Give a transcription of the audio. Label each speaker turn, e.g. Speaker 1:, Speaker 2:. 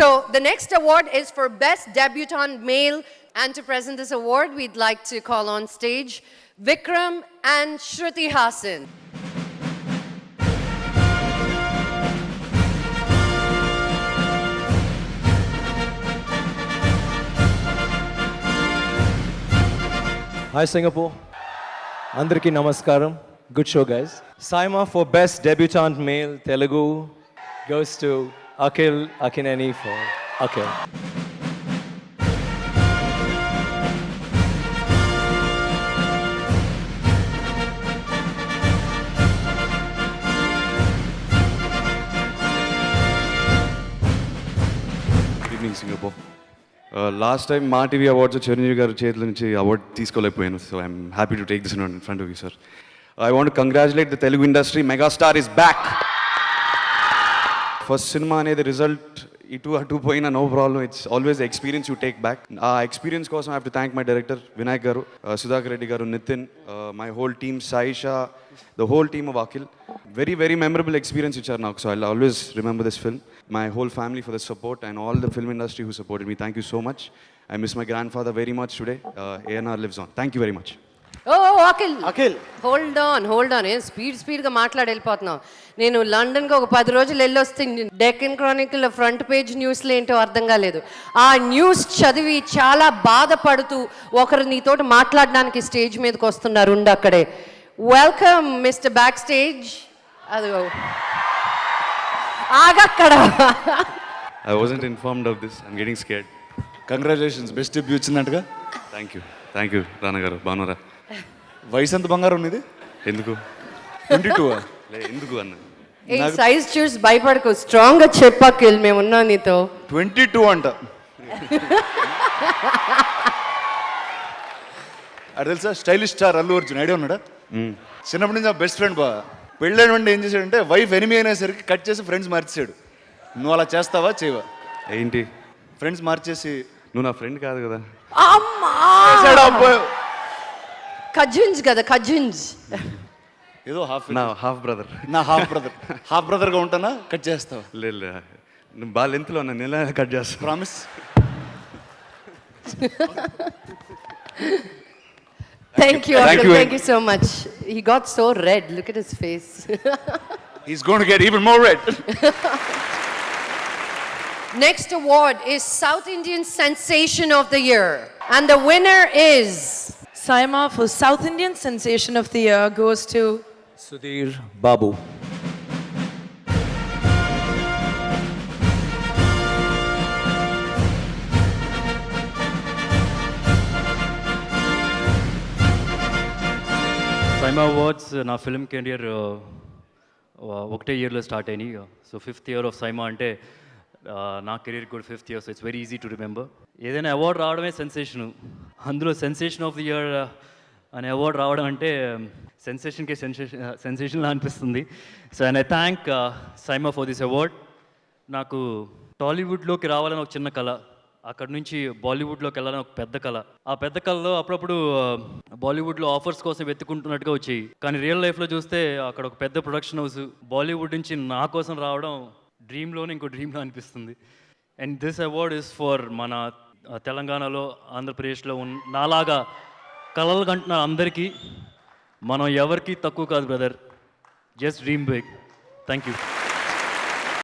Speaker 1: So the next award is for Best Debutant Male, and to present this award, we'd like to call on stage Vikram and Shruti Hassan.
Speaker 2: Hi Singapore. Andariki namaskaram. Good show, guys. SIIMA for Best Debutant Male Telugu goes to Akhil Akkineni for Akhil.
Speaker 3: Good evening, Singapore. Last time Ma TV Awards Chiranjeevi garu చేతుల నుంచి award తీసుకోలేకపోయాను. So I'm happy to take this in front of you, sir. I want to congratulate the Telugu industry. Megastar is back. First cinema అనేది result ఇటు అటు పోయినా no problem. It's always the experience you take back. ఆ experience కోసం I have to thank my director Vinayak garu, Sudhakar Reddy garu, Nithin, my whole team, Sayyeshaa, the whole team of Akhil. Very very memorable experience ఇచ్చారు నాకు. So I always remember this film. My whole family for the support and all the film industry who supported me. Thank you so much. I miss my grandfather very much today. A&R lives on. Thank you very much.
Speaker 1: Oh, Akhil. Hold on. Speed గా మాట్లాడి వెళ్ళిపోతున్నావు. నేను London కి ఒక 10 రోజులు వెళ్ళొస్తే Deccan Chronicle front page న్యూస్లో ఏంటో అర్థం కాలేదు. ఆ న్యూస్ చదివి చాలా బాధపడుతూ ఒకరు నీతోటి మాట్లాడడానికి స్టేజ్ మీదకి వస్తున్నారు. ఉండి అక్కడే. Welcome mister backstage. అదిగో ఆగక్కడ.
Speaker 3: I wasn't informed of this. I'm getting scared.
Speaker 4: Congratulations, best debut వచ్చిందంటగా.
Speaker 3: Thank you Rana garu. బాగున్నారా?
Speaker 4: వయసు ఎంత బంగారం ఉన్నది?
Speaker 3: ఎందుకు
Speaker 4: 22?
Speaker 3: ఎందుకు అన్న
Speaker 1: ఏ సైజ్ చూసి భయపడకు, స్ట్రాంగ్ గా చెప్పాకిల్, మేము ఉన్నాం నీతో.
Speaker 4: 22 అంట. అది తెలుసా, stylish star Allu Arjun idea ఉన్నాడా? చిన్నప్పటి నుంచి నా బెస్ట్ ఫ్రెండ్. పెళ్ళైన వెంటనే ఏం చేశాడంటే వైఫ్ ఎనిమి అయినేసరికి కట్ చేసి ఫ్రెండ్స్ మార్చేసాడు. నువ్వు అలా చేస్తావా చేయవా?
Speaker 3: ఏంటి
Speaker 4: ఫ్రెండ్స్ మార్చేసి?
Speaker 3: నువ్వు నా ఫ్రెండ్ కాదు కదా.
Speaker 1: కజిన్స్ కదా, కజిన్స్.
Speaker 4: ఏదో
Speaker 3: హాఫ్ బ్రదర్.
Speaker 4: నా హాఫ్ బ్రదర్గా ఉంటానా? కట్ చేస్తావా?
Speaker 3: లేదు, నువ్వు బాగా లెంత్లో ఉన్నా, నేను కట్ చేస్తా.
Speaker 4: Promise.
Speaker 1: Thank you so much. He got so red. Look at his face.
Speaker 4: He's going to get even more red.
Speaker 1: Next award is South Indian Sensation of the Year, and the winner is
Speaker 5: SIIMA for South Indian Sensation of the Year goes to
Speaker 2: Sudhir Babu.
Speaker 6: SIIMA awards నా film career ఒకటే ఇయర్లో start అయినాయి. So 5th year of SIIMA అంటే నా career కూడా 5th year. So it's very easy to remember. ఏదైనా award రావడమే sensation. అందులో సెన్సేషన్ ఆఫ్ ది ఇయర్ అనే అవార్డు రావడం అంటే సెన్సేషన్లా అనిపిస్తుంది. So and I thank SIIMA for this award. నాకు టాలీవుడ్లోకి రావాలని ఒక చిన్న కళ, అక్కడ నుంచి బాలీవుడ్లోకి వెళ్ళాలని ఒక పెద్ద కళ. ఆ పెద్ద కళలో అప్పుడప్పుడు బాలీవుడ్లో ఆఫర్స్ కోసం వెతుకుంటున్నట్టుగా వచ్చాయి. కానీ రియల్ లైఫ్లో చూస్తే అక్కడ ఒక పెద్ద ప్రొడక్షన్ హౌస్ బాలీవుడ్ నుంచి నా కోసం రావడం డ్రీమ్లోనే ఇంకో డ్రీమ్లో అనిపిస్తుంది. And this award is for మన తెలంగాణలో, ఆంధ్రప్రదేశ్లో నాలాగా కళలు కంటున్న అందరికీ. మనం ఎవరికి తక్కువ కాదు brother, just dream big. Thank you.